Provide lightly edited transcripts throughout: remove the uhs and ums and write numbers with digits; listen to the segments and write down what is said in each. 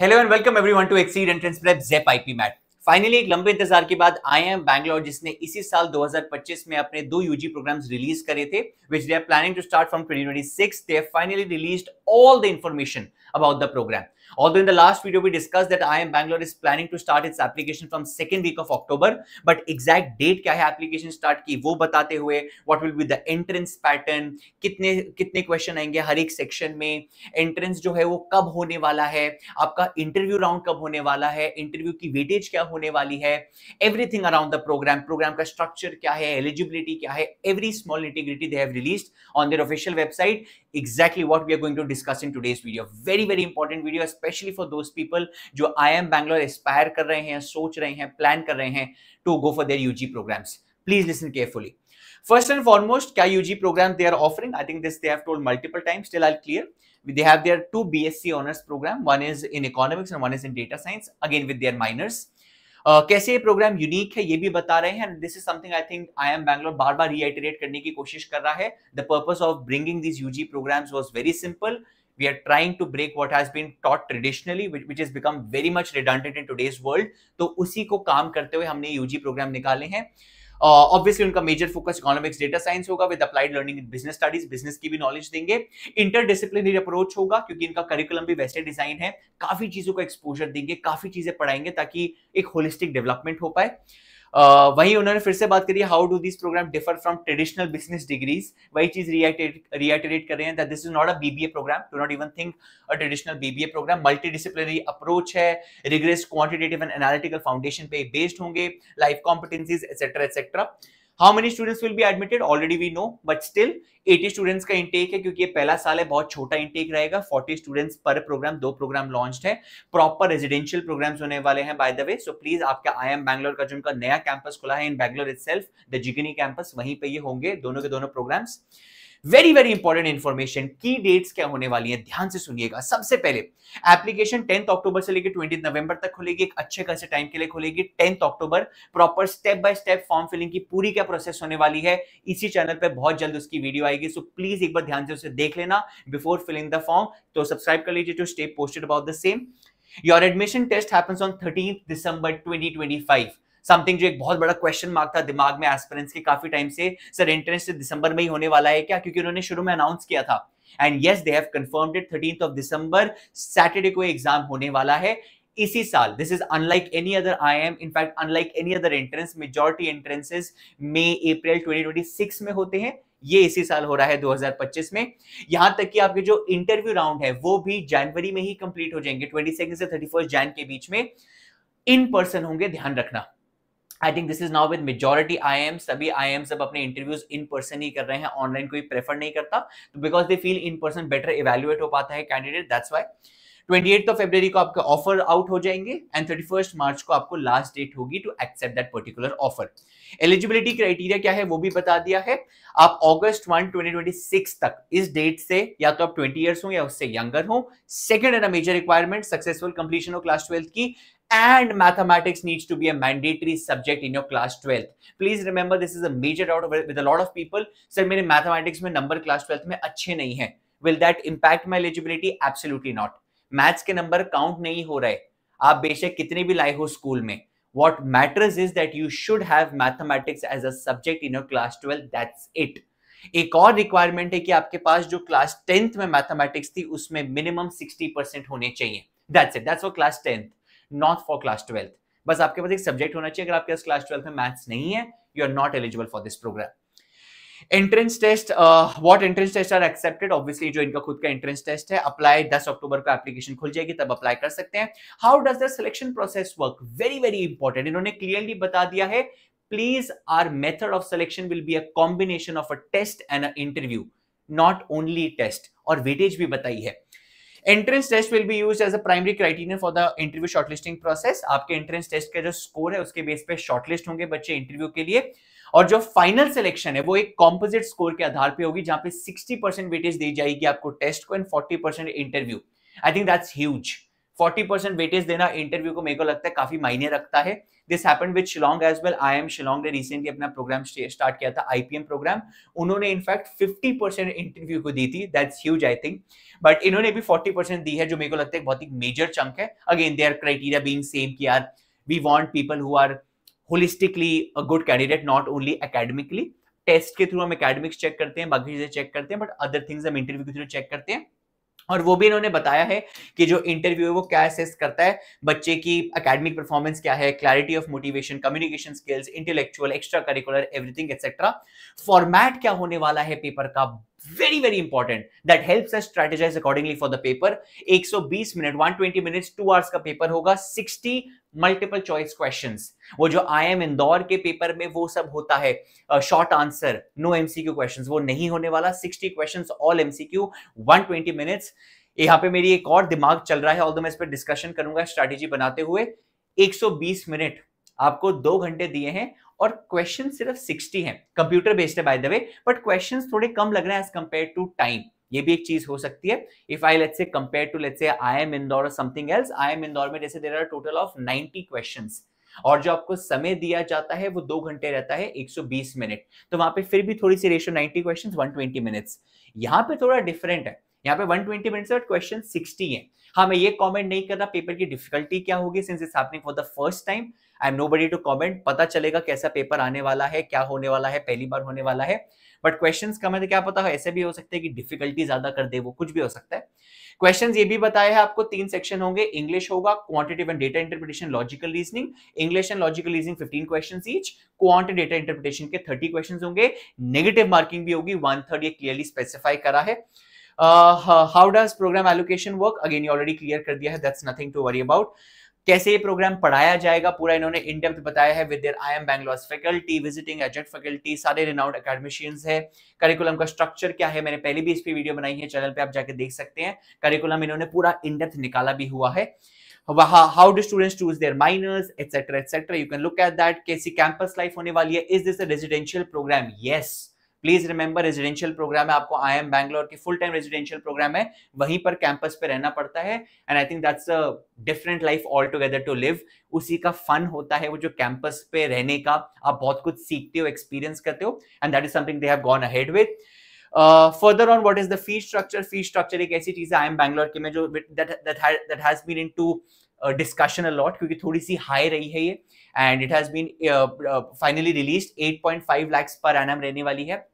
Hello and welcome everyone to exceed entrance prep ज़ेप IPMAT. Finally एक लंबे इंतजार के बाद आईआईएम बैंगलोर जिसने इसी साल 2025 में अपने दो यूजी प्रोग्राम्स रिलीज करे थे which they are planning to start from 2026, they have finally released all the information about the program. Although in the last video we discussed that IIM Bangalore is planning to start its application from second week of October, but exact date क्या है application start की वो बताते हुए what will be the entrance pattern, कितने कितने question आएंगे हर एक सेक्शन में, एंट्रेंस जो है वो कब होने वाला है, आपका इंटरव्यू राउंड कब होने वाला है, इंटरव्यू की वेटेज क्या होने वाली है, एवरीथिंग अराउंड द प्रोग्राम का स्ट्रक्चर क्या है, एलिजिबिलिटी क्या है, every small integrity they have released on their official website. Exactly what we are going to discuss in today's video. Very important video, especially for those people जो IIM Bangalore aspire कर रहे हैं, सोच रहे हैं, plan कर रहे हैं to go for their UG programs. Please listen carefully. First and foremost, क्या UG program they are offering? I think this they have told multiple times. Still, I'll clear. They have their two BSc honors program. One is in economics and one is in data science. Again with their minors. कैसे ये programme unique है ये भी बता रहे हैं. This is something I think IIM Bangalore बार बार रीआइटरेट करने की कोशिश कर रहा है. The purpose of bringing this UG programs was very simple. We are trying to break what has been taught traditionally, which has become very much redundant in today's world. तो उसी को काम करते हुए हमने यूजी प्रोग्राम निकाले हैं. Obviously उनका major focus economics data science होगा with applied learning in business studies. Business की भी नॉलेज देंगे. इंटरडिसिप्लिनरी अप्रोच होगा क्योंकि इनका करिकुलम भी वैसे डिजाइन है. काफी चीजों का एक्सपोजर देंगे, काफी चीजें पढ़ाएंगे ताकि एक होलिस्टिक डेवलपमेंट हो पाए. वहीं उन्होंने फिर से बात करी how do this program differ from traditional business degrees. वही चीज रिएटरेट कर रहे हैं that this is not a BBA program. Do not even think a traditional BBA program. Multidisciplinary approach है, rigorous quantitative and analytical foundation पे based होंगे, life competencies etcetera etcetera. How many students will be admitted? Already we know, but still 80 students का intake है क्योंकि ये पहला साल है, बहुत छोटा इंटेक रहेगा. 40 स्टूडेंट्स पर प्रोग्राम, दो प्रोग्राम लॉन्च्ड है. प्रॉपर रेजिडेंशियल प्रोग्राम्स होने वाले हैं by the way. So please आपका IIM बैंगलोर का जो उनका नया कैंपस खुला है in Bangalore itself, the Jigani campus, वहीं पे ये होंगे दोनों के दोनों प्रोग्राम्स. Very important information. की डेट्स क्या होने वाली हैं ध्यान से सुनिएगा. सबसे पहले एप्लीकेशन 10 अक्टूबर से लेकर 20 नवंबर तक खुलेगी. एक अच्छे खासे टाइम के लिए खुलेगी. 10 October proper step by step form filling की पूरी क्या प्रोसेस होने वाली है इसी चैनल पे बहुत जल्द उसकी वीडियो आएगी. सो प्लीज एक बार ध्यान से उसे देख लेना बिफोर फिलिंग द फॉर्म. तो सब्सक्राइब कर लीजिए to stay posted about the same. Your admission test happens on 13 December 2025. Something जो एक बहुत बड़ा क्वेश्चन मार्क था दिमाग में एस्पिरेंट्स के काफी टाइम से. सर एंट्रेंस दिसंबर में ही होने वाला है क्या? क्योंकि उन्होंने शुरू में अनाउंस किया था. And yes they have confirmed it. 13th of December Saturday को एग्जाम होने वाला है इसी साल. This is unlike any other IIM, in fact unlike any other entrance. Majority entrances May April 2026 में होते हैं. ये इसी साल हो रहा है 2025 में. यहां तक कि आपके जो इंटरव्यू राउंड है वो भी जनवरी में ही कंप्लीट हो जाएंगे. 22 से 31 जैन के बीच में इन पर्सन होंगे, ध्यान रखना. I think this is now with majority IIM. सभी IIM सब अपने इंटरव्यूज इन पर्सन ही कर रहे हैं, ऑनलाइन कोई प्रेफर नहीं करता. तो because they feel in person better evaluate हो पाता है कैंडिडेट, दैट्स व्हाई. 28 फरवरी को आपका ऑफर आउट हो जाएंगे एंड 31 मार्च को आपको लास्ट डेट होगी to accept that particular offer. Eligibility criteria क्या है वो भी बता दिया है. आप August 1, 2026 तक इस डेट से या तो आप 20 ईयर्स हो या उससे यंगर हो. Second and major requirement successful completion of class 12th की. And mathematics needs to be a mandatory subject in your class 12th. Please remember this is a major doubt with a lot of people. Sir, मेरे mathematics में number class 12th में अच्छे नहीं हैं. Will that impact my eligibility? Absolutely not. Maths के number count नहीं हो रहे. आप बेशक कितने भी लाए हो स्कूल में. What matters is that you should have mathematics as a subject in your class 12. That's it. एक और रिक्वायरमेंट है कि आपके पास जो क्लास 10th में मैथमेटिक्स थी उसमें मिनिमम 60% होने चाहिए. That's it. That's for class 10th. Not for class 12th. बस आपके पास एक सब्जेक्ट होना चाहिए. अगर आपके पास क्लास 12th में मैथ्स नहीं है, you are not eligible for this program. Entrance test, what entrance test are accepted? Obviously जो इनका खुद का एंट्रेंस टेस्ट है. अप्लाई 10 अक्टूबर को एप्लीकेशन खुल जाएगी, तब अप्लाई कर सकते हैं. How does the selection process work? Very important. इन्होंने क्लियरली बता दिया है. Please our method of selection will be a combination of a test and a interview, not only test. और वेटेज भी बताई है. Entrance test will be used as a primary criterion for the interview shortlisting process. आपके entrance test का जो score है उसके base पे शॉर्टलिस्ट होंगे बच्चे इंटरव्यू के लिए. और जो फाइनल सिलेक्शन है वो एक कॉम्पोजिट स्कोर के आधार पे होगी जहां पे 60% वेटेज दी जाएगी आपको टेस्ट को and 40% interview. I think that's huge. 40% weightage देना इंटरव्यू को मेरे को लगता है काफी मायने रखता है. This happened with Shillong as well. IIM Shillong ने रिसेंटली अपना प्रोग्राम स्टार्ट किया था, IPM प्रोग्राम. उन्होंने इनफैक्ट 50% इंटरव्यू को दी थी. That's huge I think. But इन्होंने भी 40% दी है, जो मेरे को लगता है बहुत ही मेजर चंक है. Again their criteria being same कि यार we want people who are holistically a good candidate, not only academically. Test के थ्रू हम एकेडमिक्स चेक करते हैं, बाकी चीजें चेक करते हैं, बट अदर थिंग्स हम इंटरव्यू के थ्रू चेक करते हैं. और वो भी इन्होंने बताया है कि जो इंटरव्यू है वो क्या असेस करता है, बच्चे की एकेडमिक परफॉर्मेंस क्या है, clarity of motivation, communication skills, intellectual, extra curricular, everything etcetera. Format क्या होने वाला है पेपर का, very very important, that helps us strategise accordingly for the paper. 120 minute, 120 minutes, 2 hours का पेपर होगा. 60 मल्टीपल चॉइस क्वेश्चंस. वो जो IIM इंदौर के पेपर में वो सब होता है short answer, no MCQ questions, वो नहीं होने वाला. 60 क्वेश्चंस, ऑल MCQ, 120 मिनट्स. यहाँ पे मेरी एक और दिमाग चल रहा है, ऑल्दो मैं इस पर डिस्कशन करूंगा स्ट्रैटेजी बनाते हुए. 120 मिनट आपको 2 घंटे दिए हैं और क्वेश्चन सिर्फ 60 हैं. कंप्यूटर बेस्ड है bye the way, but questions थोड़े कम लग रहे हैं एज कंपेयर टू टाइम. ये भी एक चीज हो सकती है. If I let's say compare to let's say IIM Indore और समथिंग एल्स, IIM इंदौर में जैसे there are total of 90 questions और जो आपको समय दिया जाता है वो 2 घंटे रहता है, 120 मिनट. तो वहां पे फिर भी थोड़ी सी रेशियो 90 क्वेश्चंस 120 मिनट्स. यहाँ पे थोड़ा डिफरेंट है. यहाँ पे 120 मिनट्स और क्वेश्चन 60 है. हाँ, मैं ये कमेंट नहीं कर रहा पेपर की डिफिकल्टी क्या होगी, since it's happening for the first time. I am nobody to comment. पता चलेगा कैसा पेपर आने वाला है, क्या होने वाला है, पहली बार होने वाला है. बट क्वेश्चंस कम है तो क्या पता है, ऐसे भी हो सकता है कि डिफिकल्टी ज्यादा कर दे, वो कुछ भी हो सकता है. क्वेश्चंस ये भी बताया है आपको 3 सेक्शन होंगे. इंग्लिश होगा, quantitative and data interpretation, logical reasoning. English and logical reasoning 15 questions each. Quant data interpretation के 30 क्वेश्चंस होंगे. नेगेटिव मार्किंग भी होगी, 1/3 ये क्लियरली स्पेसिफाई करा है. How does program allocation work, again ये ऑलरेडी क्लियर कर दिया है, that's nothing to worry about. कैसे ये प्रोग्राम पढ़ाया जाएगा पूरा इन्होंने इन डेप्थ बताया है with their IIM Bangalore faculty, visiting adjunct faculty, सारे रिनाउंड एकेडमिशियंस है. करिकुलम का स्ट्रक्चर क्या है, मैंने पहले भी इस पे वीडियो बनाई है, चैनल पे आप जाके देख सकते हैं. करिकुलम इन्होंने पूरा इन डेप्थ निकाला भी हुआ है. How do students choose their minors, etc., etc. You can look at that. कैसी कैंपस लाइफ होने वाली है. Is this a residential program? Yes. Please remember, residential program है. आपको IIM बैंगलोर की फुल टाइम रेजिडेंशियल प्रोग्राम है, वहीं पर कैंपस पे रहना पड़ता है. And I think that's a different life all together to live. उसी का फन होता है वो जो कैंपस पे रहने का, आप बहुत कुछ सीखते हो, एक्सपीरियंस करते हो, and that is something they have gone ahead with. Further on, what is the fee structure. Fee structure एक ऐसी चीज है IIM बैंगलोर के में जो that has been into discussion a lot, क्योंकि थोड़ी सी हाई रही है ये. And it has been finally released. 8.5 lakhs per annum रहने वाली है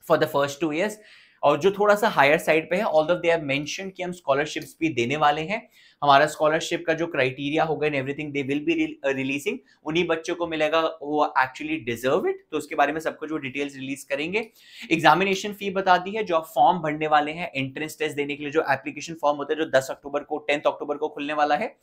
फॉर द फर्स्ट 2 years. और जो थोड़ा सा हायर साइड पे है, ऑल्दो दे हैव मेंशन्ड कि हम स्कॉलरशिप्स भी देने वाले हैं. हमारा स्कॉलरशिप का जो क्राइटेरिया होगा and everything they will be releasing, उन्हीं बच्चों को मिलेगा वो एक्चुअली डिजर्व इट. तो उसके बारे में सब कुछ वो डिटेल्स रिलीज करेंगे. एग्जामिनेशन फी बता दी है. जो आप फॉर्म भरने वाले हैं एंट्रेंस टेस्ट देने के लिए, जो एप्लीकेशन फॉर्म होता है जो 10 अक्टूबर को 10 अक्टूबर को खुलने वाला है,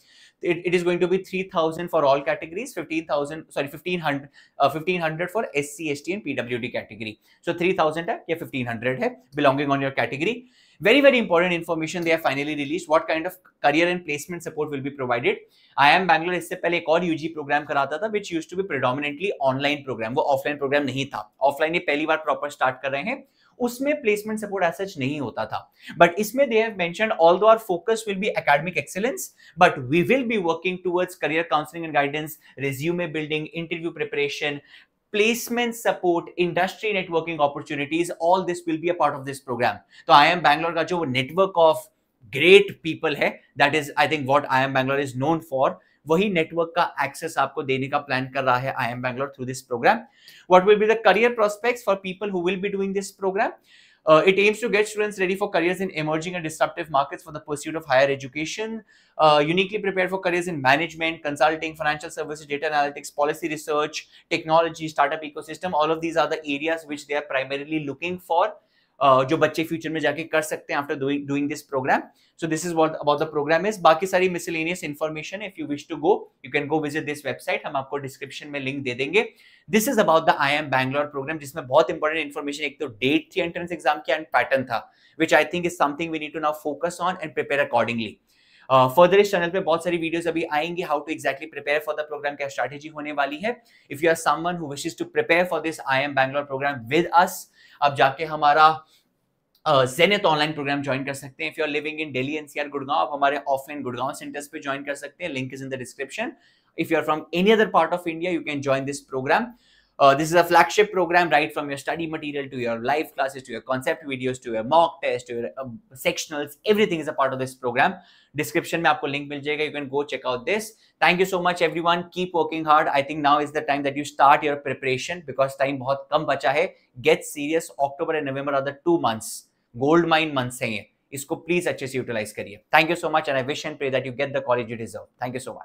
it is going to be 3,000 for all categories, 1500 for SC, ST and PWD category. So 3,000 है या 1500 है, belonging on your category. Very very important information they have finally released. What kind of career and placement support will be provided. IIM Bangalore इससे पहले एक और UG programme कराता था which used to be predominantly online program. वो offline programme नहीं था. Offline ये पहली बार प्रॉपर स्टार्ट कर रहे हैं. उसमें प्लेसमेंट सपोर्ट एज सच नहीं होता था. बट इसमें they have mentioned although our focus will be academic excellence, but we will be working towards career counselling and guidance, resume building, interview preparation, placement support, industry networking opportunities, all this will be a part of this program. तो IIM Bangalore का जो network of great people है, that is I think what IIM Bangalore is known for, वही network का access आपको देने का plan कर रहा है IIM Bangalore through this program. What will be the career prospects for people who will be doing this program? It aims to get students ready for careers in emerging and disruptive markets for the pursuit of higher education, uniquely prepared for careers in management, consulting, financial services, data analytics, policy research, technology, startup ecosystem. All of these are the areas which they are primarily looking for. जो बच्चे future में जाके कर सकते हैं after doing this program. So this is what about the program is. बाकी सारी miscellaneous information, if you wish to go you can go visit this website. हम आपको डिस्क्रिप्शन में लिंक दे देंगे. This is about the IIM Bangalore program, जिसमें बहुत important information, एक तो डेट थी एंट्रेंस एग्जाम की एंड पैटर्न था, which I think is something we need to now focus on and prepare accordingly. Further इस चैनल पे बहुत सारी वीडियोस अभी आएंगे, how to exactly prepare for the program, क्या स्ट्रैटेजी होने वाली है. If you are someone who wishes to prepare for this IIM Bangalore program with us, अब जाके हमारा जेनेथ ऑनलाइन प्रोग्राम ज्वाइन कर सकते हैं। If you are living in Delhi NCR Gurgaon, आप हमारे ऑफलाइन गुड़गांव सेंटर्स पे ज्वाइन कर सकते हैं, link is in the description. If you are from any other part of India, you can join this program. This is a flagship program, right from your study material to your live classes to your concept videos to your mock test to your sectionals. Everything is a part of this program. Description में आपको link मिल जाएगा. You can go check out this. Thank you so much everyone. Keep working hard. I think now is the time that you start your preparation because time बहुत कम बचा है. Get serious. October and November are the 2 months. Gold mine months हैं ये. इसको please अच्छे से utilize करिए. Thank you so much and I wish and pray that you get the college you deserve. Thank you so much.